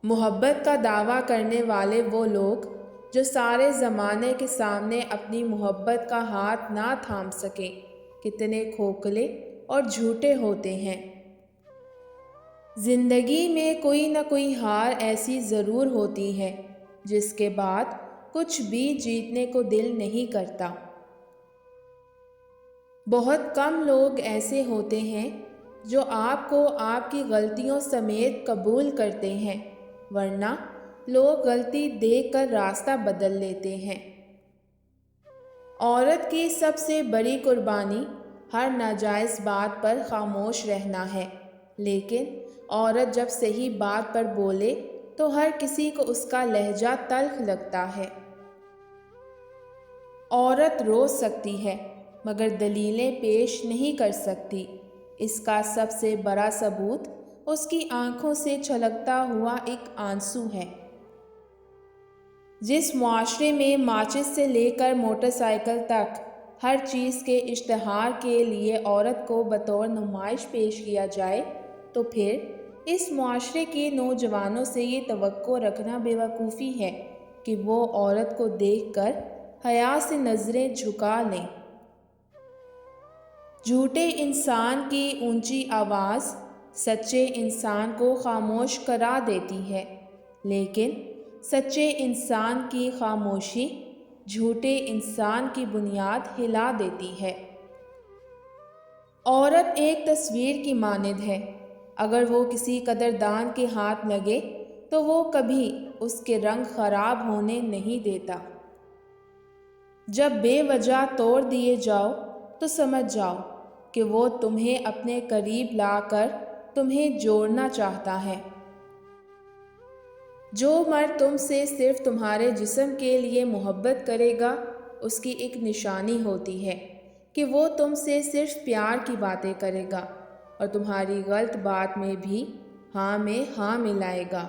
محبت کا دعویٰ کرنے والے وہ لوگ جو سارے زمانے کے سامنے اپنی محبت کا ہاتھ نہ تھام سکیں کتنے کھوکھلے اور جھوٹے ہوتے ہیں۔ زندگی میں کوئی نہ کوئی ہار ایسی ضرور ہوتی ہے جس کے بعد کچھ بھی جیتنے کو دل نہیں کرتا۔ بہت کم لوگ ایسے ہوتے ہیں جو آپ کو آپ کی غلطیوں سمیت قبول کرتے ہیں، ورنہ لوگ غلطی دیکھ کر راستہ بدل لیتے ہیں۔ عورت کی سب سے بڑی قربانی ہر ناجائز بات پر خاموش رہنا ہے، لیکن عورت جب صحیح بات پر بولے تو ہر کسی کو اس کا لہجہ تلخ لگتا ہے۔ عورت رو سکتی ہے مگر دلیلیں پیش نہیں کر سکتی۔ اس کا سب سے بڑا ثبوت اس کی آنکھوں سے چھلکتا ہوا ایک آنسو ہے۔ جس معاشرے میں ماچس سے لے کر موٹر سائیکل تک ہر چیز کے اشتہار کے لیے عورت کو بطور نمائش پیش کیا جائے، تو پھر اس معاشرے کے نوجوانوں سے یہ توقع رکھنا بے وقوفی ہے کہ وہ عورت کو دیکھ کر حیا سے نظریں جھکا لیں۔ جھوٹے انسان کی اونچی آواز سچے انسان کو خاموش کرا دیتی ہے، لیکن سچے انسان کی خاموشی جھوٹے انسان کی بنیاد ہلا دیتی ہے۔ عورت ایک تصویر کی مانند ہے، اگر وہ کسی قدردان کے ہاتھ لگے تو وہ کبھی اس کے رنگ خراب ہونے نہیں دیتا۔ جب بے وجہ توڑ دیے جاؤ تو سمجھ جاؤ کہ وہ تمہیں اپنے قریب لا کر تمہیں جوڑنا چاہتا ہے۔ جو مرد تم سے صرف تمہارے جسم کے لیے محبت کرے گا، اس کی ایک نشانی ہوتی ہے کہ وہ تم سے صرف پیار کی باتیں کرے گا اور تمہاری غلط بات میں بھی ہاں میں ہاں ملائے گا۔